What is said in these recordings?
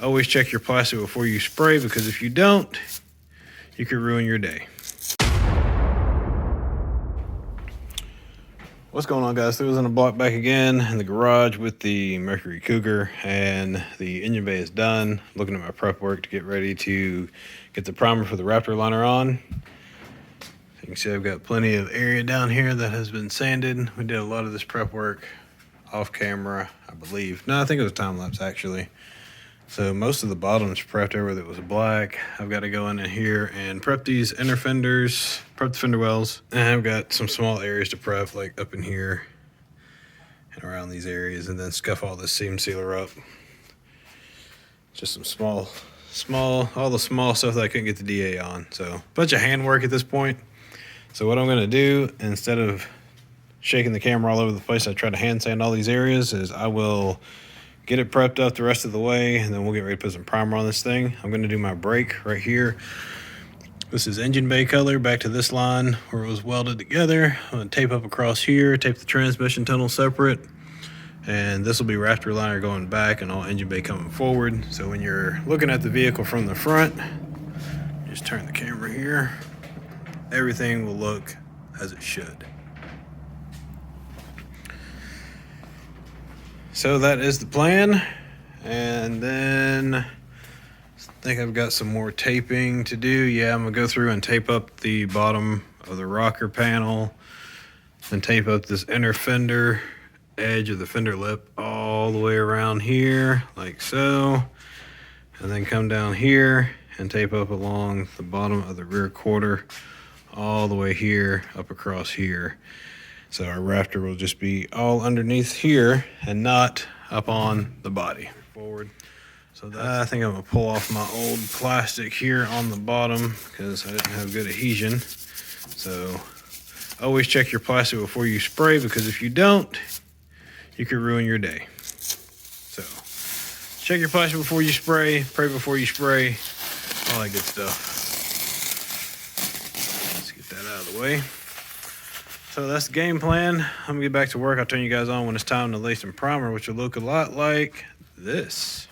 Always check your plastic before you spray, because if you don't, you could ruin your day. What's going on, guys? So I was in the block back again in the garage with the Mercury Cougar, and the engine bay is done. Looking at my prep work to get ready to get the primer for the Raptor Liner on. You can see I've got plenty of area down here that has been sanded. We did a lot of this prep work off camera, I believe. No, I think it was time lapse actually. So most of the bottom's prepped over that was black. I've got to go in here and prep these inner fenders, prep the fender wells. And I've got some small areas to prep, like up in here and around these areas, and then scuff all this seam sealer up. Just some small, all the small stuff that I couldn't get the DA on. So a bunch of handwork at this point. So what I'm gonna do, instead of shaking the camera all over the place, I try to hand sand all these areas, is I will get it prepped up the rest of the way, and then we'll get ready to put some primer on this thing. I'm gonna do my brake right here. This is engine bay color, back to this line where it was welded together. I'm gonna tape up across here, tape the transmission tunnel separate, and this will be Raptor Liner going back and all engine bay coming forward. So when you're looking at the vehicle from the front, just turn the camera here, everything will look as it should. So that is the plan, and then I think I've got some more taping to do. Yeah, I'm gonna go through and tape up the bottom of the rocker panel, and tape up this inner fender edge of the fender lip all the way around here, like so, and then come down here and tape up along the bottom of the rear quarter all the way here, up across here. So our Raptor will just be all underneath here and not up on the body. Forward. So I think I'm gonna pull off my old plastic here on the bottom because I didn't have good adhesion. So always check your plastic before you spray, because if you don't, you could ruin your day. So check your plastic before you spray, pray before you spray, all that good stuff. Let's get that out of the way. So that's the game plan. I'm gonna get back to work. I'll turn you guys on when it's time to lay some primer, which will look a lot like this.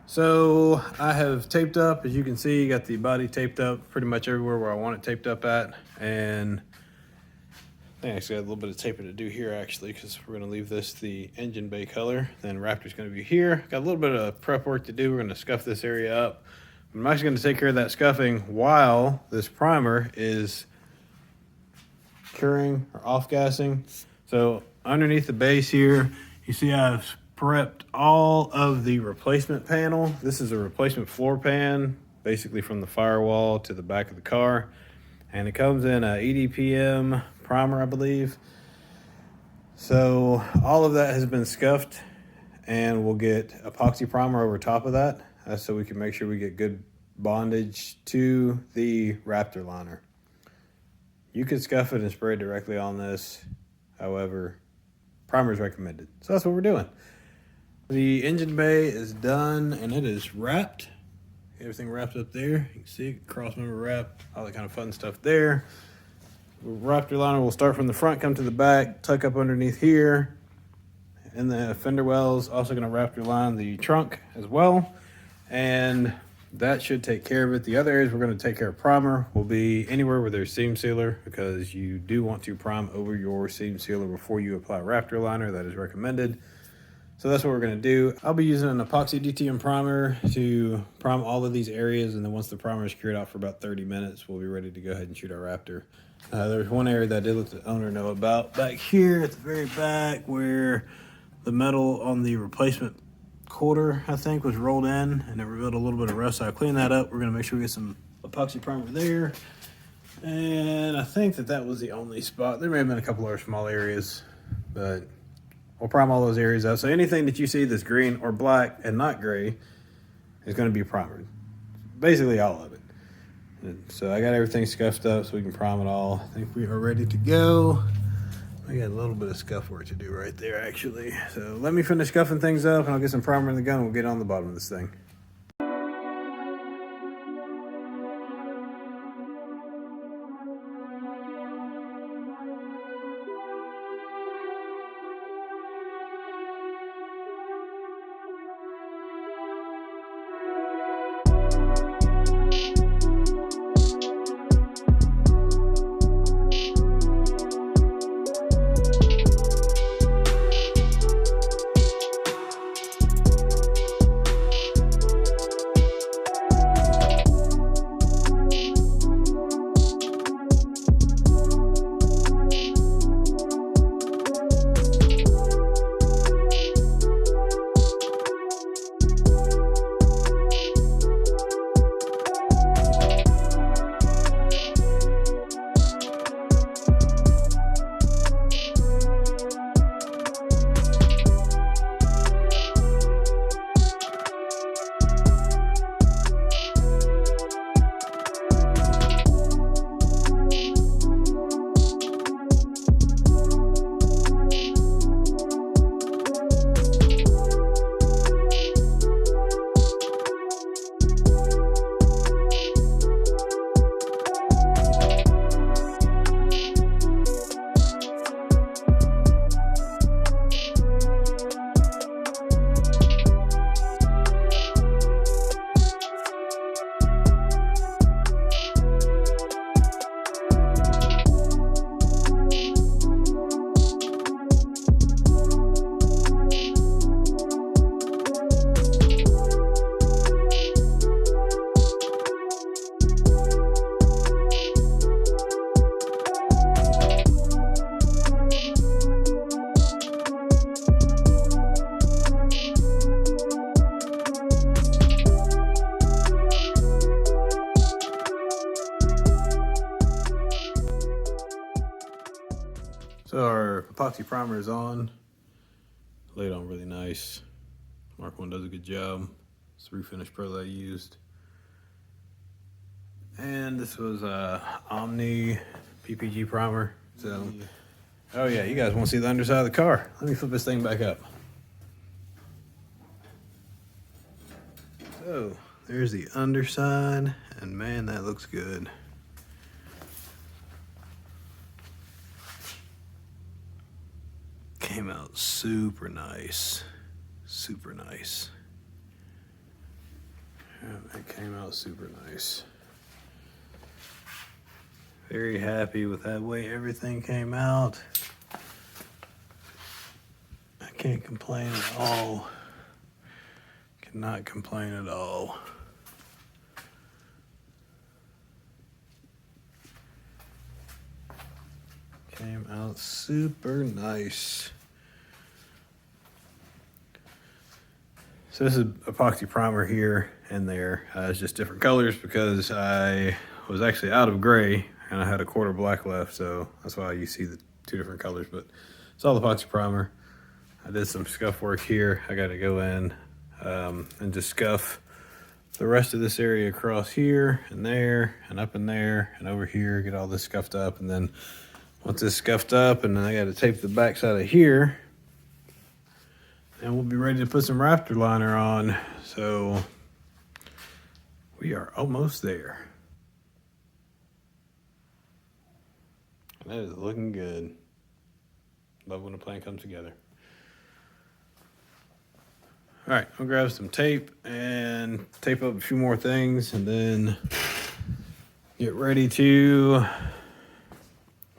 So I have taped up, as you can see, got the body taped up pretty much everywhere where I want it taped up at. And I think I actually got a little bit of taping to do here actually, because we're gonna leave this the engine bay color. Then Raptor's gonna be here. Got a little bit of prep work to do. We're gonna scuff this area up. I'm actually gonna take care of that scuffing while this primer is curing or off-gassing. So underneath the base here, you see I've prepped all of the replacement panel. This is a replacement floor pan, basically from the firewall to the back of the car. And it comes in a EDPM primer, I believe. So all of that has been scuffed, and we'll get epoxy primer over top of that. So we can make sure we get good bondage to the Raptor Liner. You could scuff it and spray directly on this. However, primer is recommended. So that's what we're doing. The engine bay is done and it is wrapped. Everything wrapped up there. You can see Crossmember wrap, all that kind of fun stuff there. Raptor Liner will start from the front, come to the back, tuck up underneath here. And the fender wells, also gonna Raptor line the trunk as well. And that should take care of it. The other areas we're going to take care of primer will be anywhere where there's seam sealer, because you do want to prime over your seam sealer before you apply Raptor Liner. That is recommended. So that's what we're going to do. I'll be using an epoxy DTM primer to prime all of these areas, and then once the primer is cured out for about 30 minutes, we'll be ready to go ahead and shoot our Raptor. There's one area that I did let the owner know about. Back here at the very back, where the metal on the replacement quarter, I think, was rolled in and it revealed a little bit of rust. So I cleaned that up. We're going to make sure we get some epoxy primer there. And I think that was the only spot. There may have been a couple other small areas, but we'll prime all those areas out. So anything that you see that's green or black and not gray is going to be primered. Basically all of it. And so I got everything scuffed up so we can prime it all. I think we are ready to go. I got a little bit of scuff work to do right there, actually. So let me finish scuffing things up, and I'll get some primer in the gun, and we'll get on the bottom of this thing. epoxy primer is on. Laid on really nice. Mark 1 does a good job. It's the Refinish Pro that I used. And this was Omni PPG primer. So, oh yeah, you guys want to see the underside of the car? Let me flip this thing back up. So, there's the underside, and man, that looks good. Came out super nice. Super nice. Yeah, it came out super nice. Very happy with that way everything came out. I can't complain at all. Cannot complain at all. Came out super nice. So this is epoxy primer here and there. It's just different colors because I was actually out of gray and I had a quarter black left, so that's why you see the two different colors. But it's all epoxy primer. I did some scuff work here. I got to go in and just scuff the rest of this area across here and there and up in there and over here. Get all this scuffed up, and then once it's scuffed up, and then I got to tape the back side of here, and we'll be ready to put some Raptor Liner on. So we are almost there. And that is looking good. Love when a plan comes together. All right, I'll grab some tape and tape up a few more things, and then get ready to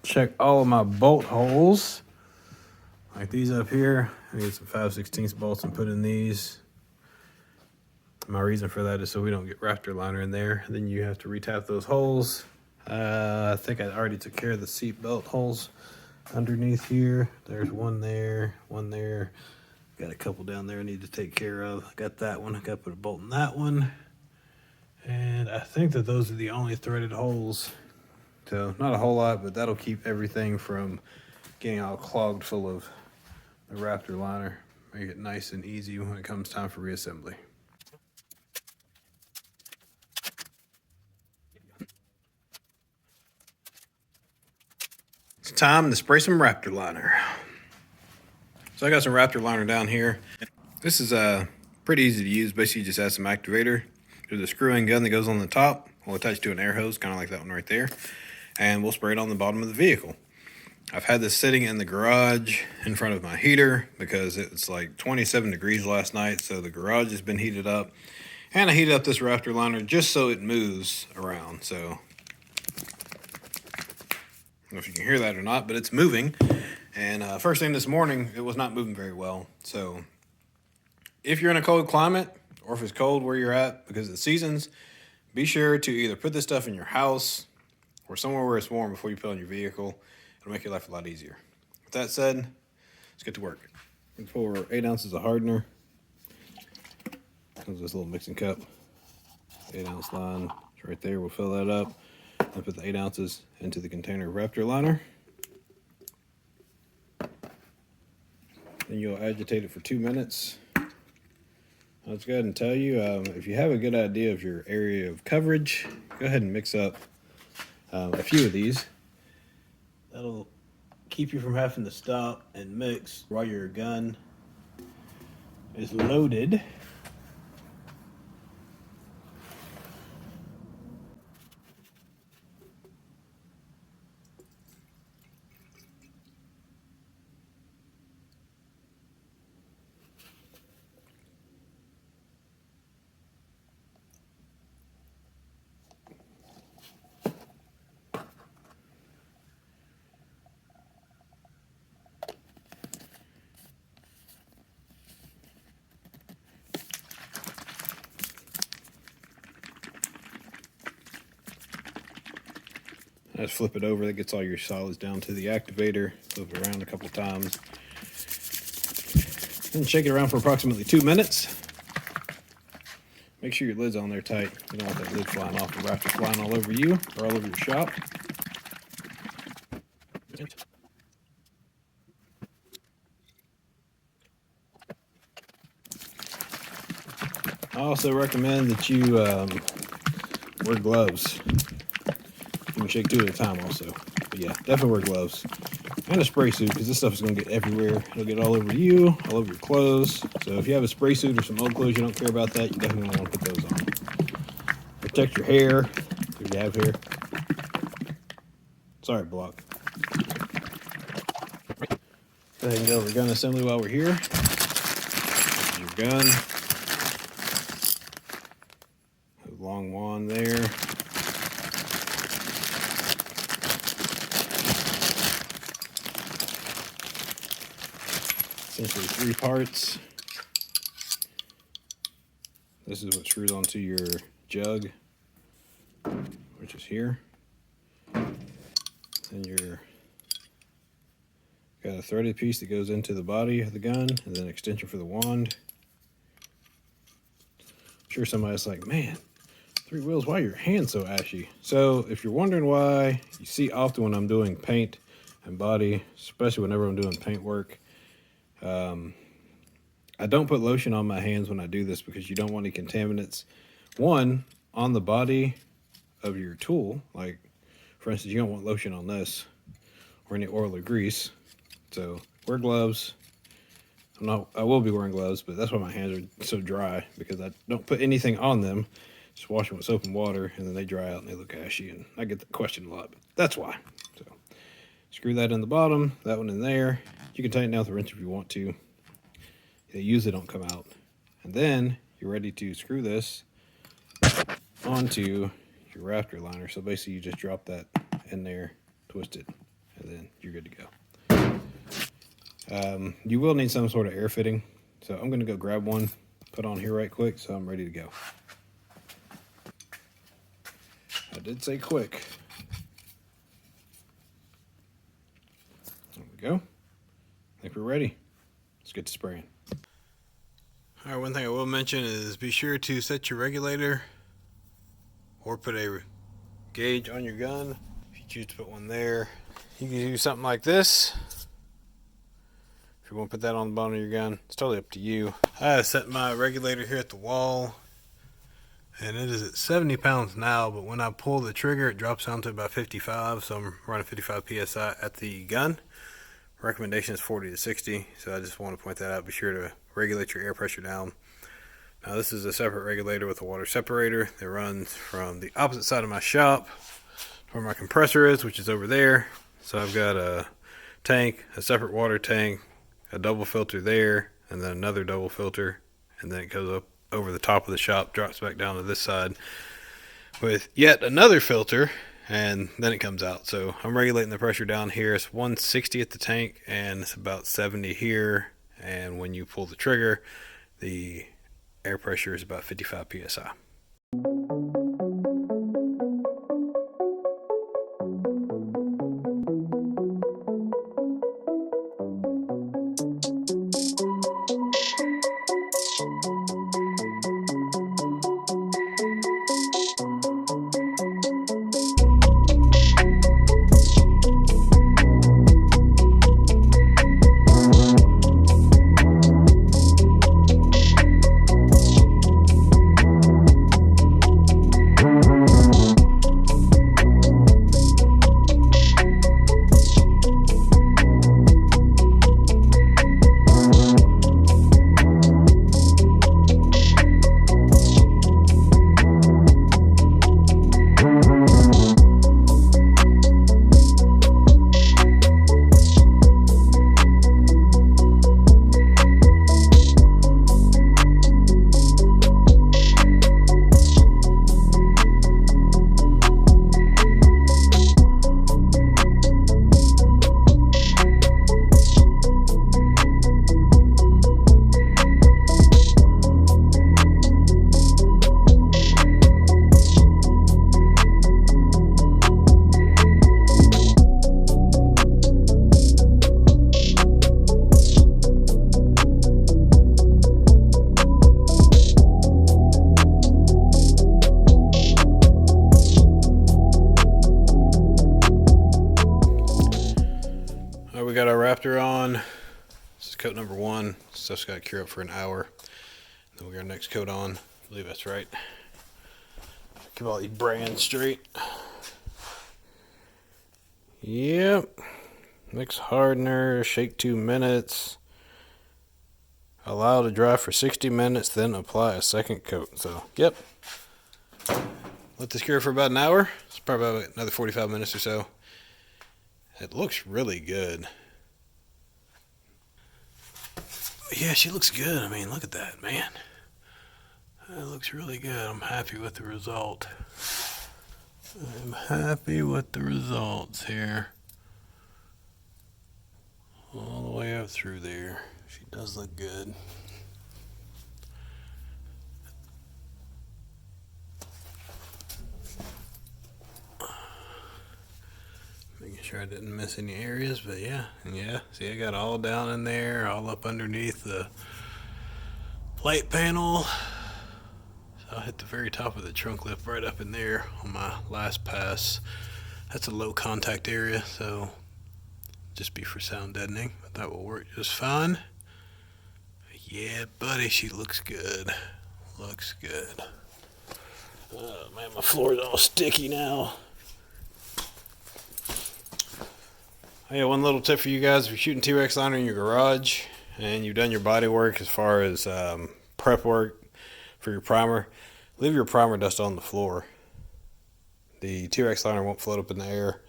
check all of my bolt holes. Like these up here. I get some 5/16 bolts and put in these. My reason for that is so we don't get Raptor Liner in there. And then you have to retap those holes. I think I already took care of the seat belt holes underneath here. There's one there, one there. Got a couple down there I need to take care of. Got that one. I got to put a bolt in that one. And I think that those are the only threaded holes. So not a whole lot, but that'll keep everything from getting all clogged full of the Raptor Liner. Make it nice and easy when it comes time for reassembly. It's time to spray some Raptor Liner. So I got some Raptor Liner down here. This is pretty easy to use. Basically, you just add some activator. There's a screw-in gun that goes on the top. We'll attach to an air hose, kind of like that one right there. And we'll spray it on the bottom of the vehicle. I've had this sitting in the garage in front of my heater because it's like 27 degrees last night, so the garage has been heated up. And I heated up this Raptor Liner just so it moves around. So, I don't know if you can hear that or not, but it's moving. And first thing this morning, it was not moving very well. So, if you're in a cold climate, or if it's cold where you're at because of the seasons, be sure to either put this stuff in your house or somewhere where it's warm before you put it on your vehicle. It'll make your life a lot easier. With that said, let's get to work. For 8 ounces of hardener. Comes this little mixing cup. 8 ounce line. It's right there. We'll fill that up. And put the 8 ounces into the container of Raptor Liner. Then you'll agitate it for 2 minutes. Let's go ahead and tell you, if you have a good idea of your area of coverage, go ahead and mix up a few of these. That'll keep you from having to stop and mix while your gun is loaded. Just flip it over. That gets all your solids down to the activator. Flip it around a couple times. And shake it around for approximately 2 minutes. Make sure your lid's on there tight. You don't want that lid flying off and Raptor flying all over you or all over your shop. also recommend that you wear gloves. You can shake 2 at a time also. But yeah, definitely wear gloves. And a spray suit, because this stuff is going to get everywhere. It'll get all over you, all over your clothes. So if you have a spray suit or some old clothes you don't care about that, you definitely want to put those on. Protect your hair, if you have hair. Sorry, block. Go ahead and go over gun assembly while we're here. This is your gun. A long wand there. Essentially 3 parts. This is what screws onto your jug, which is here. And you're got a threaded piece that goes into the body of the gun, and then an extension for the wand. I'm sure somebody's like, man, 3 wheels, why are your hands so ashy? So if you're wondering why, you see often when I'm doing paint and body, especially whenever I'm doing paint work, I don't put lotion on my hands when I do this because you don't want any contaminants. One, on the body of your tool, like for instance, you don't want lotion on this or any oil or grease. So wear gloves. I will be wearing gloves, but that's why my hands are so dry, because I don't put anything on them. Just wash them with soap and water, and then they dry out and they look ashy, and I get the question a lot, but that's why. So screw that in the bottom, that one in there. You can tighten down with a wrench if you want to. They usually don't come out. And then you're ready to screw this onto your Raptor liner. So basically you just drop that in there, twist it, and then you're good to go. You will need some sort of air fitting. So I'm going to go grab one, put on here right quick, so I'm ready to go. I did say quick. There we go. I think we're ready. Let's get to spraying. All right, one thing I will mention is be sure to set your regulator or put a gauge on your gun. If you choose to put one there, you can do something like this. If you want to put that on the bottom of your gun, it's totally up to you. I have set my regulator here at the wall, and it is at 70 pounds now, but when I pull the trigger, it drops down to about 55, so I'm running 55 PSI at the gun. Recommendation is 40 to 60, so I just want to point that out. Be sure to regulate your air pressure down. Now this is a separate regulator with a water separator that runs from the opposite side of my shop where my compressor is, which is over there. So I've got a tank, a separate water tank, a double filter there, and then another double filter, and then it goes up over the top of the shop, drops back down to this side with yet another filter, and then it comes out. So I'm regulating the pressure down here. It's 160 at the tank, and it's about 70 here, and when you pull the trigger, the air pressure is about 55 PSI. We got our Raptor on. This is coat number 1. Stuff's got to cure up for an hour. Then we got our next coat on. I believe that's right. Keep all these brands straight. Yep. Mix hardener, shake 2 minutes. Allow to dry for 60 minutes, then apply a second coat. So, yep. Let this cure for about an hour. It's probably about another 45 minutes or so. It looks really good. Yeah, she looks good. I mean, look at that, man. That looks really good. I'm happy with the result. I'm happy with the results here. All the way up through there. She does look good. Making sure I didn't miss any areas, but yeah. See, I got all down in there, all up underneath the light panel. So I'll hit the very top of the trunk lip right up in there on my last pass. That's a low contact area, so just be for sound deadening, but that will work just fine. Yeah, buddy, she looks good. Looks good. Oh man, my floor's all sticky now. Oh yeah, one little tip for you guys: if you're shooting T-Rex liner in your garage and you've done your body work as far as prep work for your primer, leave your primer dust on the floor. The T-Rex liner won't float up in the air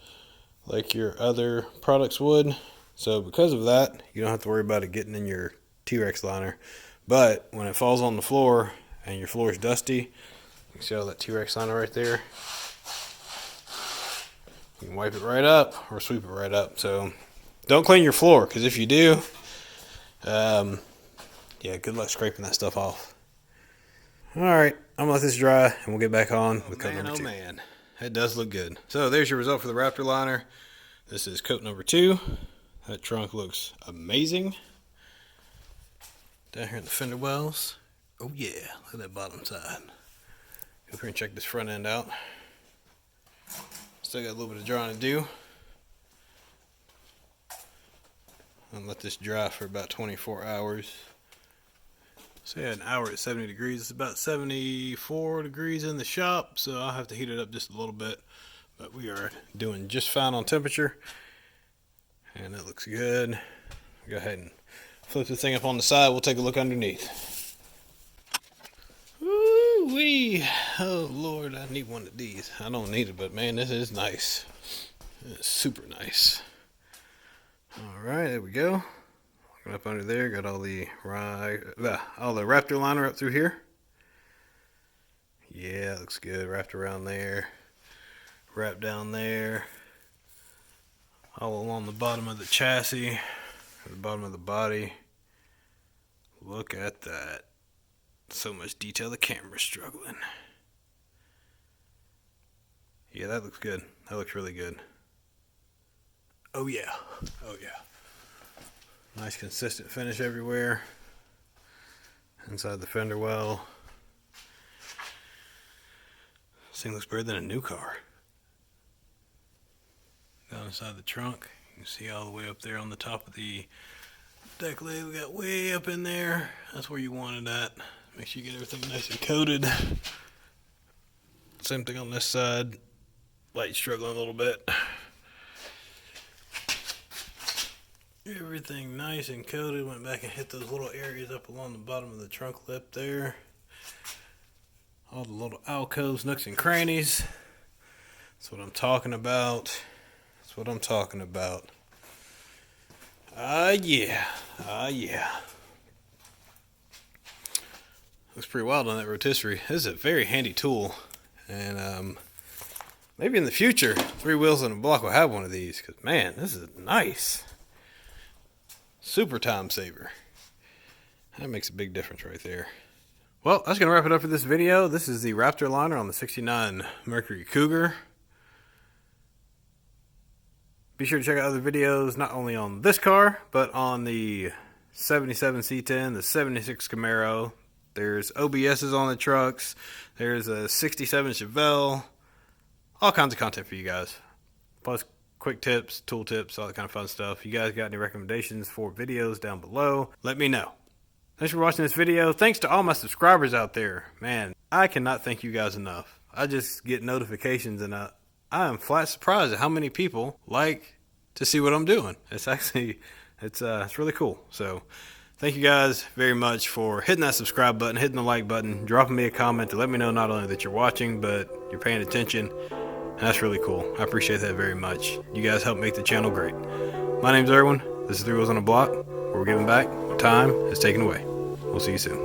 like your other products would. So because of that, you don't have to worry about it getting in your T-Rex liner. But when it falls on the floor and your floor is dusty, you can see all that T-Rex liner right there. You can wipe it right up or sweep it right up. So don't clean your floor, because if you do, yeah, good luck scraping that stuff off. Alright, I'm gonna let this dry and we'll get back on with coat number 2. Oh man, it does look good. So there's your result for the Raptor liner. This is coat number 2. That trunk looks amazing. Down here in the fender wells. Oh yeah, look at that bottom side. Go here and check this front end out. Still got a little bit of drying to do. I'll let this dry for about 24 hours. Say an hour at 70 degrees. It's about 74 degrees in the shop, so I'll have to heat it up just a little bit. But we are doing just fine on temperature. And it looks good. Go ahead and flip the thing up on the side. We'll take a look underneath. Woo-wee. Oh, Lord, I need one of these. I don't need it, but man, this is nice. It's super nice. All right, there we go. Looking up under there, got all the Raptor liner up through here. Yeah, it looks good. Wrapped around there. Wrapped down there. All along the bottom of the chassis, or the bottom of the body. Look at that. So much detail, the camera's struggling. Yeah, that looks good. That looks really good. Oh yeah. Oh yeah. Nice consistent finish everywhere. Inside the fender well. This thing looks better than a new car. Down inside the trunk, you can see all the way up there on the top of the deck lid. We got way up in there. That's where you want it at. Make sure you get everything nice and coated. Same thing on this side. Light struggling a little bit. Everything nice and coated. Went back and hit those little areas up along the bottom of the trunk lip there. All the little alcoves, nooks, and crannies. That's what I'm talking about. That's what I'm talking about. Yeah. Yeah. Looks pretty wild on that rotisserie. This is a very handy tool. And maybe in the future, 3 Wheels and a Block will have one of these. Because, man, this is nice. Super time saver. That makes a big difference right there. Well, that's going to wrap it up for this video. This is the Raptor liner on the 69 Mercury Cougar. Be sure to check out other videos, not only on this car, but on the 77 C10, the 76 Camaro. There's OBS's on the trucks. There's a 67 Chevelle. All kinds of content for you guys. Plus quick tips, tool tips, all that kind of fun stuff. If you guys got any recommendations for videos down below, let me know. Thanks for watching this video. Thanks to all my subscribers out there. Man, I cannot thank you guys enough. I just get notifications and I am flat surprised at how many people like to see what I'm doing. It's actually, it's really cool. So thank you guys very much for hitting that subscribe button, hitting the like button, dropping me a comment to let me know not only that you're watching, but you're paying attention. And that's really cool. I appreciate that very much. You guys help make the channel great. My name's Erwin. This is Three Wheels on a Block, where we're giving back what time is taken away. We'll see you soon.